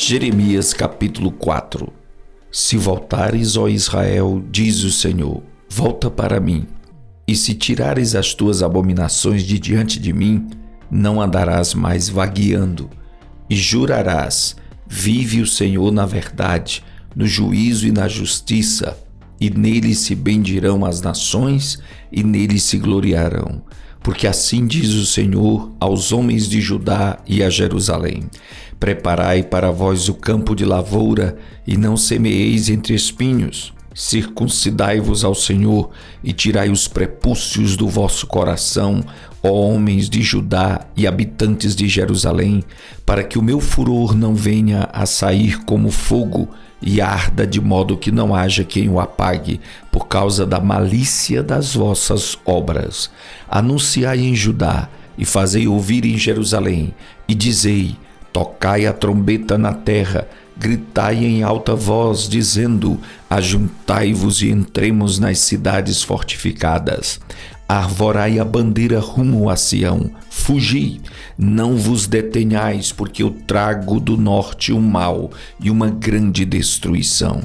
Jeremias capítulo 4. Se voltares, ó Israel, diz o Senhor, volta para mim, e se tirares as tuas abominações de diante de mim, não andarás mais vagueando, e jurarás, vive o Senhor na verdade, no juízo e na justiça, e nele se bendirão as nações, e nele se gloriarão. Porque assim diz o Senhor aos homens de Judá e a Jerusalém: preparai para vós o campo de lavoura, e não semeeis entre espinhos. Circuncidai-vos ao Senhor, e tirai os prepúcios do vosso coração, ó homens de Judá e habitantes de Jerusalém, para que o meu furor não venha a sair como fogo, e arda de modo que não haja quem o apague, por causa da malícia das vossas obras. Anunciai em Judá, e fazei ouvir em Jerusalém, e dizei: tocai a trombeta na terra, gritai em alta voz, dizendo: ajuntai-vos e entremos nas cidades fortificadas. Arvorai a bandeira rumo a Sião, fugi, não vos detenhais, porque eu trago do norte o mal e uma grande destruição.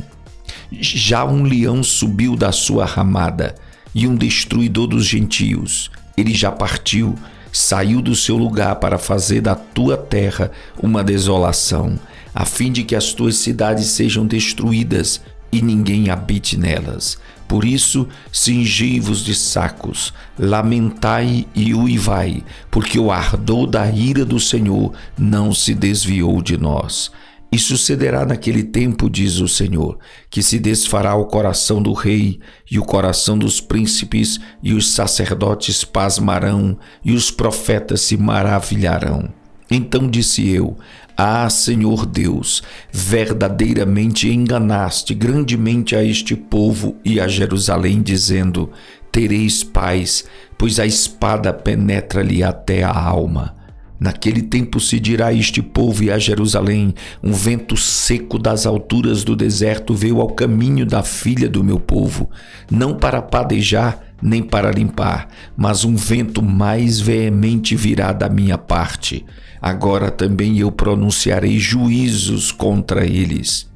Já um leão subiu da sua ramada, e um destruidor dos gentios. Ele já partiu, saiu do seu lugar para fazer da tua terra uma desolação, a fim de que as tuas cidades sejam destruídas e ninguém habite nelas. Por isso, cingi-vos de sacos, lamentai e uivai, porque o ardor da ira do Senhor não se desviou de nós. E sucederá naquele tempo, diz o Senhor, que se desfará o coração do rei, e o coração dos príncipes, e os sacerdotes pasmarão, e os profetas se maravilharão. Então disse eu: ah, Senhor Deus, verdadeiramente enganaste grandemente a este povo e a Jerusalém, dizendo: tereis paz, pois a espada penetra-lhe até a alma. Naquele tempo se dirá a este povo e a Jerusalém: um vento seco das alturas do deserto veio ao caminho da filha do meu povo, não para padejar, nem para limpar, mas um vento mais veemente virá da minha parte. Agora também eu pronunciarei juízos contra eles.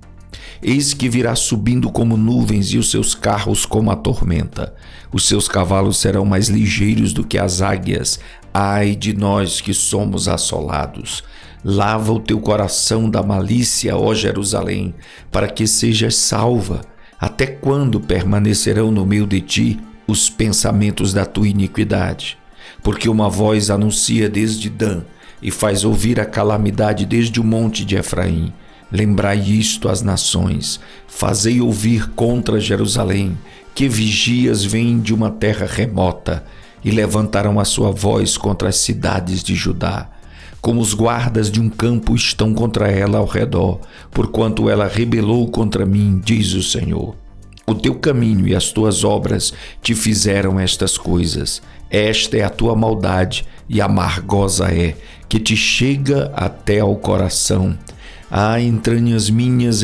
Eis que virá subindo como nuvens, e os seus carros como a tormenta. Os seus cavalos serão mais ligeiros do que as águias. Ai de nós que somos assolados! Lava o teu coração da malícia, ó Jerusalém, para que sejas salva. Até quando permanecerão no meio de ti os pensamentos da tua iniquidade? Porque uma voz anuncia desde Dan, e faz ouvir a calamidade desde o monte de Efraim. Lembrai isto às nações, fazei ouvir contra Jerusalém, que vigias vêm de uma terra remota, e levantarão a sua voz contra as cidades de Judá. Como os guardas de um campo estão contra ela ao redor, porquanto ela rebelou contra mim, diz o Senhor. O teu caminho e as tuas obras te fizeram estas coisas. Esta é a tua maldade, e amargosa é, que te chega até ao coração. Ah, entranhas minhas,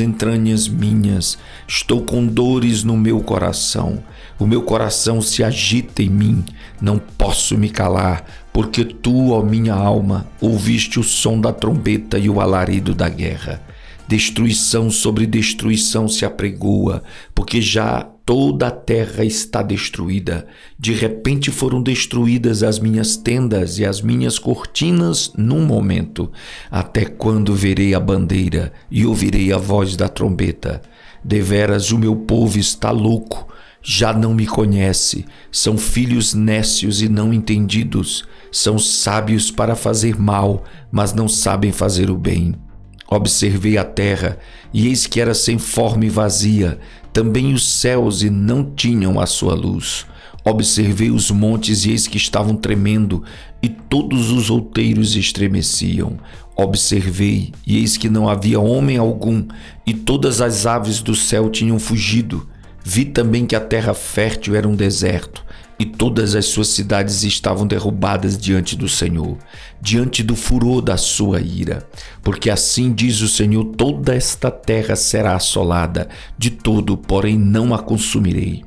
estou com dores no meu coração. O meu coração se agita em mim, não posso me calar, porque tu, ó minha alma, ouviste o som da trombeta e o alarido da guerra. Destruição sobre destruição se apregoa, porque já toda a terra está destruída. De repente foram destruídas as minhas tendas e as minhas cortinas num momento. Até quando verei a bandeira e ouvirei a voz da trombeta? Deveras o meu povo está louco, já não me conhece. São filhos nécios e não entendidos. São sábios para fazer mal, mas não sabem fazer o bem. Observei a terra, e eis que era sem forma e vazia, também os céus, e não tinham a sua luz. Observei os montes, e eis que estavam tremendo, e todos os outeiros estremeciam. Observei, e eis que não havia homem algum, e todas as aves do céu tinham fugido. Vi também que a terra fértil era um deserto, e todas as suas cidades estavam derrubadas diante do Senhor, diante do furor da sua ira. Porque assim diz o Senhor: toda esta terra será assolada, de todo, porém não a consumirei.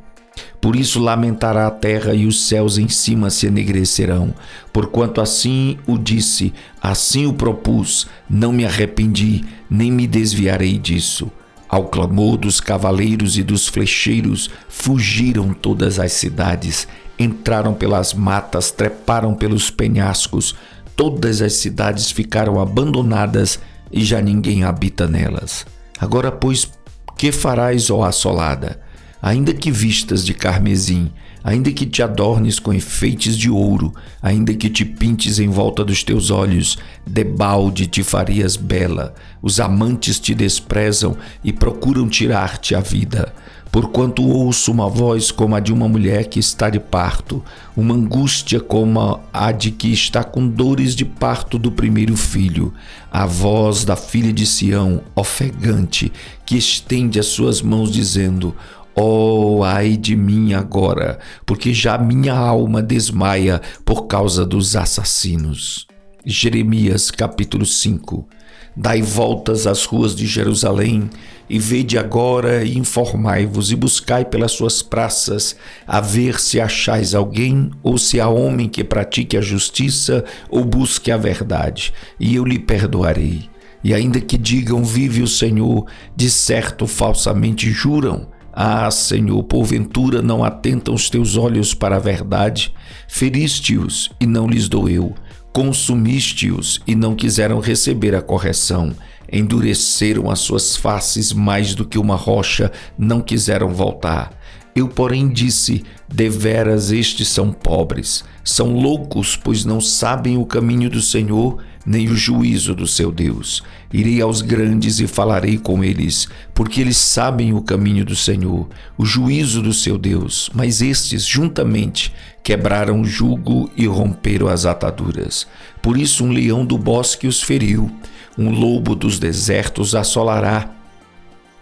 Por isso lamentará a terra e os céus em cima se enegrecerão. Porquanto assim o disse, assim o propus, não me arrependi, nem me desviarei disso. Ao clamor dos cavaleiros e dos flecheiros, fugiram todas as cidades, entraram pelas matas, treparam pelos penhascos. Todas as cidades ficaram abandonadas e já ninguém habita nelas. Agora, pois, que farás, ó assolada? Ainda que vistas de carmesim, ainda que te adornes com enfeites de ouro, ainda que te pintes em volta dos teus olhos, debalde te farias bela. Os amantes te desprezam e procuram tirar-te a vida. Porquanto ouço uma voz como a de uma mulher que está de parto, uma angústia como a de que está com dores de parto do primeiro filho. A voz da filha de Sião, ofegante, que estende as suas mãos dizendo: Oh, ai de mim agora, porque já minha alma desmaia por causa dos assassinos. Jeremias capítulo 5. Dai voltas às ruas de Jerusalém, e vede agora e informai-vos, e buscai pelas suas praças, a ver se achais alguém, ou se há homem que pratique a justiça, ou busque a verdade, e eu lhe perdoarei. E ainda que digam, vive o Senhor, de certo falsamente juram. Ah, Senhor, porventura não atentam os teus olhos para a verdade? Feriste-os e não lhes doeu. Consumiste-os e não quiseram receber a correção. Endureceram as suas faces mais do que uma rocha, não quiseram voltar. Eu, porém, disse: deveras estes são pobres, são loucos, pois não sabem o caminho do Senhor, nem o juízo do seu Deus. Irei aos grandes e falarei com eles, porque eles sabem o caminho do Senhor, o juízo do seu Deus. Mas estes, juntamente, quebraram o jugo e romperam as ataduras. Por isso um leão do bosque os feriu, um lobo dos desertos assolará.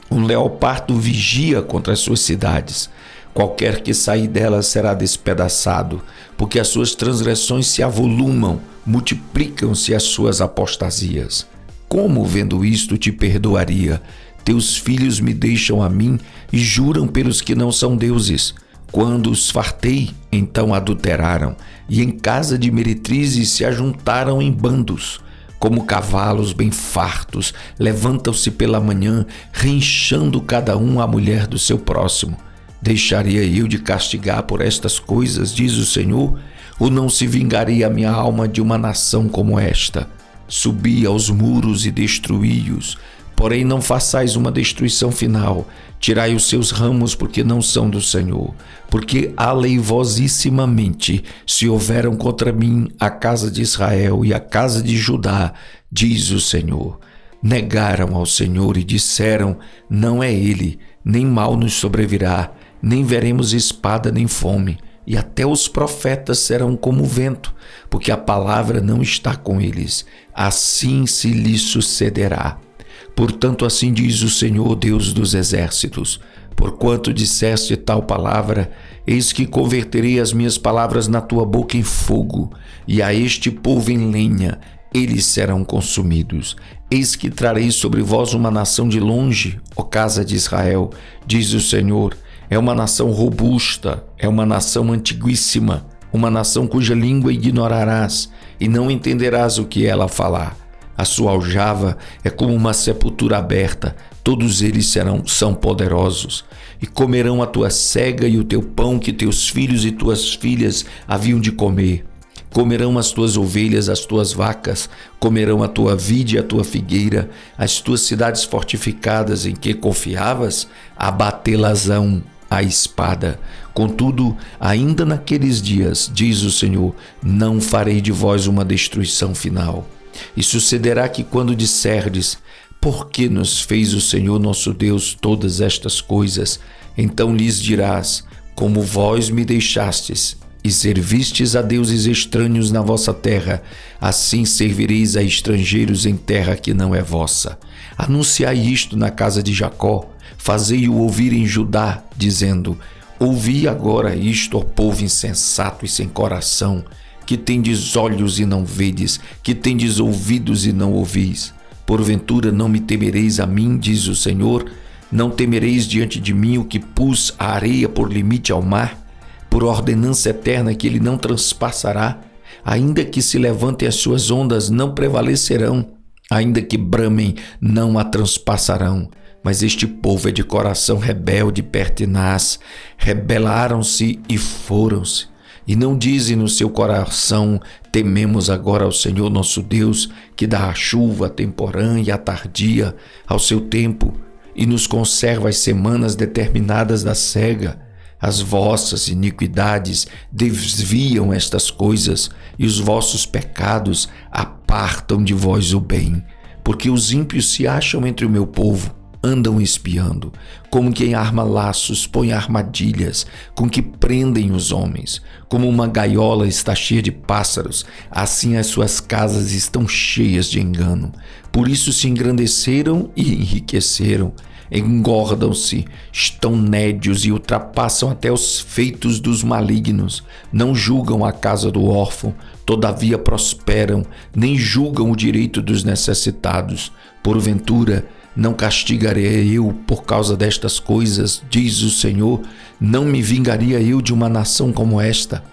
Um leopardo vigia contra as suas cidades. Qualquer que sair delas será despedaçado, porque as suas transgressões se avolumam, multiplicam-se as suas apostasias. Como, vendo isto, te perdoaria? Teus filhos me deixam a mim e juram pelos que não são deuses. Quando os fartei, então adulteraram, e em casa de meretrizes se ajuntaram em bandos. Como cavalos bem fartos, levantam-se pela manhã, rinchando cada um a mulher do seu próximo. Deixaria eu de castigar por estas coisas, diz o Senhor, ou não se vingaria a minha alma de uma nação como esta? Subi aos muros e destruí-os, porém não façais uma destruição final. Tirai os seus ramos, porque não são do Senhor. Porque aleivosissimamente se houveram contra mim a casa de Israel e a casa de Judá, diz o Senhor. Negaram ao Senhor e disseram: não é ele, nem mal nos sobrevirá, nem veremos espada nem fome. E até os profetas serão como o vento, porque a palavra não está com eles. Assim se lhes sucederá. Portanto, assim diz o Senhor, Deus dos exércitos: porquanto disseste tal palavra, eis que converterei as minhas palavras na tua boca em fogo, e a este povo em lenha, eles serão consumidos. Eis que trarei sobre vós uma nação de longe, ó casa de Israel, diz o Senhor. É uma nação robusta, é uma nação antiguíssima, uma nação cuja língua ignorarás, e não entenderás o que ela falar. A sua aljava é como uma sepultura aberta, todos eles são poderosos, e comerão a tua sega e o teu pão que teus filhos e tuas filhas haviam de comer. Comerão as tuas ovelhas, as tuas vacas, comerão a tua vide e a tua figueira, as tuas cidades fortificadas em que confiavas, abatê-las-ão a espada. Contudo, ainda naqueles dias, diz o Senhor, não farei de vós uma destruição final. E sucederá que quando disserdes: por que nos fez o Senhor nosso Deus todas estas coisas? Então lhes dirás: como vós me deixastes e servistes a deuses estranhos na vossa terra, assim servireis a estrangeiros em terra que não é vossa. Anunciai isto na casa de Jacó, fazei-o ouvir em Judá, dizendo: ouvi agora isto, ó povo insensato e sem coração, que tendes olhos e não vedes, que tendes ouvidos e não ouvis. Porventura não me temereis a mim, diz o Senhor? Não temereis diante de mim o que pus a areia por limite ao mar? por ordenança eterna que ele não transpassará. Ainda que se levantem as suas ondas, não prevalecerão. Ainda que bramem, não a transpassarão. Mas este povo é de coração rebelde e pertinaz. Rebelaram-se e foram-se. E não dizem no seu coração: tememos agora ao Senhor nosso Deus, que dá a chuva temporã e a tardia ao seu tempo, e nos conserva as semanas determinadas da cega. As vossas iniquidades desviam estas coisas, e os vossos pecados apartam de vós o bem. Porque os ímpios se acham entre o meu povo, andam espiando, como quem arma laços, põe armadilhas, com que prendem os homens. Como uma gaiola está cheia de pássaros, assim as suas casas estão cheias de engano. Por isso se engrandeceram e enriqueceram. Engordam-se, estão nédios e ultrapassam até os feitos dos malignos. Não julgam a casa do órfão, todavia prosperam, nem julgam o direito dos necessitados. Porventura, não castigarei eu por causa destas coisas, diz o Senhor. Não me vingaria eu de uma nação como esta?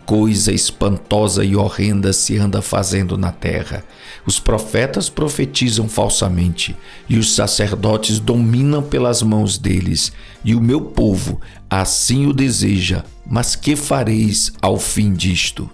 Coisa espantosa e horrenda se anda fazendo na terra. Os profetas profetizam falsamente, e os sacerdotes dominam pelas mãos deles, e o meu povo assim o deseja. Mas que fareis ao fim disto?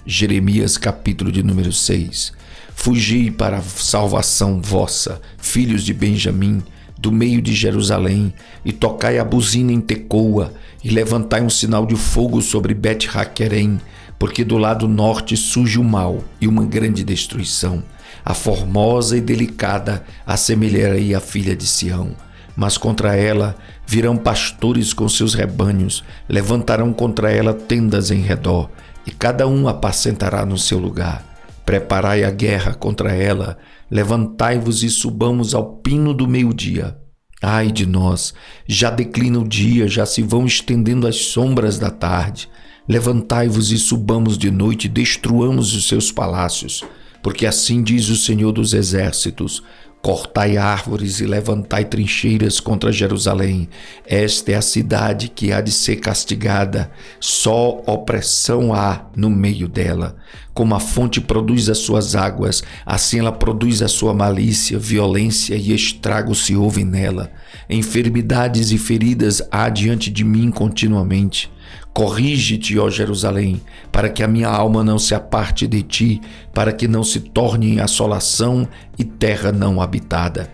Jeremias capítulo de número 6. Fugi para a salvação vossa, filhos de Benjamim, do meio de Jerusalém, e tocai a buzina em Tecoa, e levantai um sinal de fogo sobre Bet-Haquerem, porque do lado norte surge o mal e uma grande destruição. A formosa e delicada assemelharei à filha de Sião, mas contra ela virão pastores com seus rebanhos, levantarão contra ela tendas em redor, e cada um apacentará no seu lugar. Preparai a guerra contra ela, levantai-vos e subamos ao pino do meio-dia. Ai de nós, já declina o dia, já se vão estendendo as sombras da tarde. Levantai-vos e subamos de noite, destruamos os seus palácios. Porque assim diz o Senhor dos Exércitos: cortai árvores e levantai trincheiras contra Jerusalém. Esta é a cidade que há de ser castigada. Só opressão há no meio dela. Como a fonte produz as suas águas, assim ela produz a sua malícia, violência e estrago se ouve nela. Enfermidades e feridas há diante de mim continuamente. Corrige-te, ó Jerusalém, para que a minha alma não se aparte de ti, para que não se torne em assolação e terra não habitada.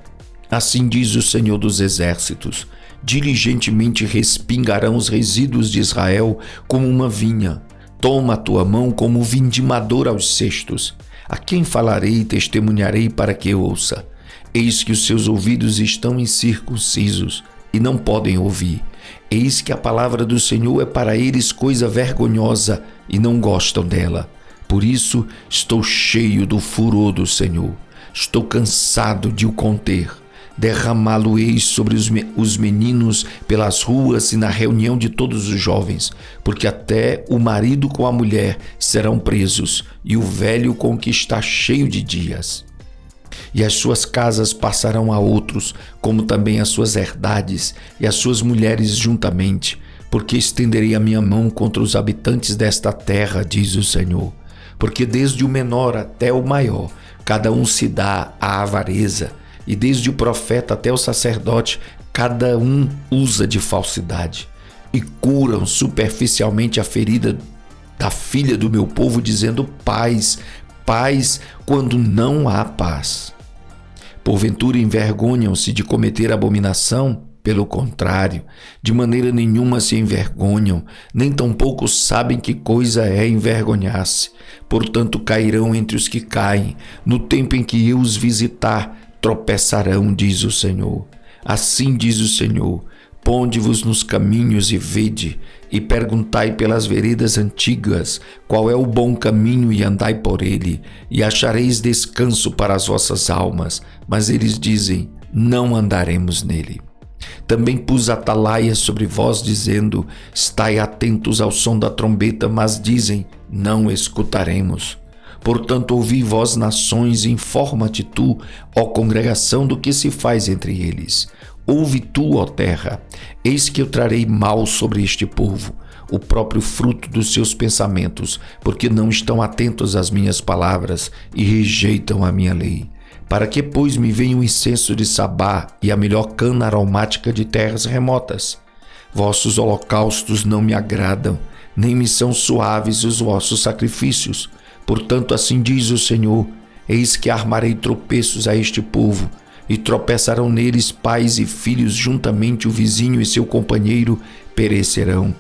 Assim diz o Senhor dos Exércitos: diligentemente respingarão os resíduos de Israel como uma vinha. Toma a tua mão como vindimador aos cestos. A quem falarei e testemunharei para que ouça? Eis que os seus ouvidos estão incircuncisos e não podem ouvir. Eis que a palavra do Senhor é para eles coisa vergonhosa e não gostam dela. Por isso estou cheio do furor do Senhor. Estou cansado de o conter. Derramá-lo-eis sobre os meninos pelas ruas e na reunião de todos os jovens, porque até o marido com a mulher serão presos, e o velho com o que está cheio de dias. E as suas casas passarão a outros, como também as suas herdades e as suas mulheres juntamente, porque estenderei a minha mão contra os habitantes desta terra, diz o Senhor. Porque desde o menor até o maior, cada um se dá à avareza, e desde o profeta até o sacerdote, cada um usa de falsidade, e curam superficialmente a ferida da filha do meu povo, dizendo paz, paz, quando não há paz. Porventura envergonham-se de cometer abominação? Pelo contrário, de maneira nenhuma se envergonham, nem tampouco sabem que coisa é envergonhar-se. Portanto cairão entre os que caem, no tempo em que eu os visitar, tropeçarão, diz o Senhor. Assim diz o Senhor: ponde-vos nos caminhos e vede, e perguntai pelas veredas antigas, qual é o bom caminho, e andai por ele, e achareis descanso para as vossas almas. Mas eles dizem: não andaremos nele. Também pus atalaias sobre vós, dizendo: estai atentos ao som da trombeta, mas dizem: não escutaremos. Portanto, ouvi vós nações, informa-te tu, ó congregação, do que se faz entre eles. Ouve tu, ó terra, eis que eu trarei mal sobre este povo, o próprio fruto dos seus pensamentos, porque não estão atentos às minhas palavras e rejeitam a minha lei. Para que, pois, me venha o incenso de Sabá e a melhor cana aromática de terras remotas? Vossos holocaustos não me agradam, nem me são suaves os vossos sacrifícios. Portanto, assim diz o Senhor, eis que armarei tropeços a este povo, e tropeçarão neles pais e filhos, juntamente o vizinho e seu companheiro perecerão.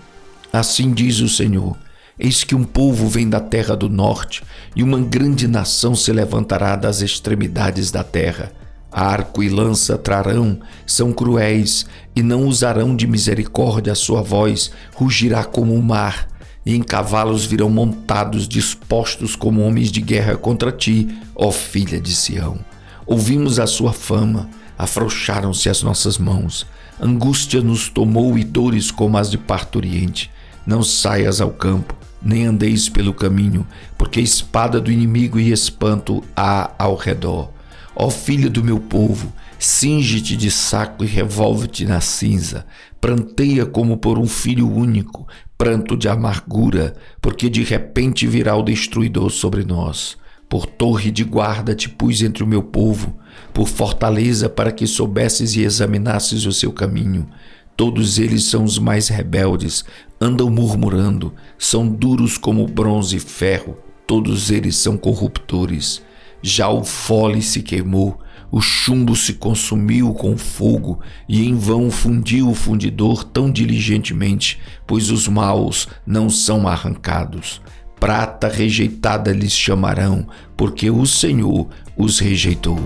Assim diz o Senhor, eis que um povo vem da terra do norte, e uma grande nação se levantará das extremidades da terra. Arco e lança trarão, são cruéis, e não usarão de misericórdia. A sua voz rugirá como o mar, e em cavalos virão montados, dispostos como homens de guerra contra ti, ó filha de Sião. Ouvimos a sua fama, afrouxaram-se as nossas mãos. Angústia nos tomou e dores como as de parturiente. Não saias ao campo, nem andeis pelo caminho, porque espada do inimigo e espanto há ao redor. Ó filha do meu povo, cinge-te de saco e revolve-te na cinza. Pranteia como por um filho único, pranto de amargura, porque de repente virá o destruidor sobre nós. Por torre de guarda te pus entre o meu povo, por fortaleza para que soubesses e examinasses o seu caminho. Todos eles são os mais rebeldes, andam murmurando, são duros como bronze e ferro, todos eles são corruptores. Já o fole se queimou, o chumbo se consumiu com fogo, e em vão fundiu o fundidor tão diligentemente, pois os maus não são arrancados. Prata rejeitada lhes chamarão, porque o Senhor os rejeitou.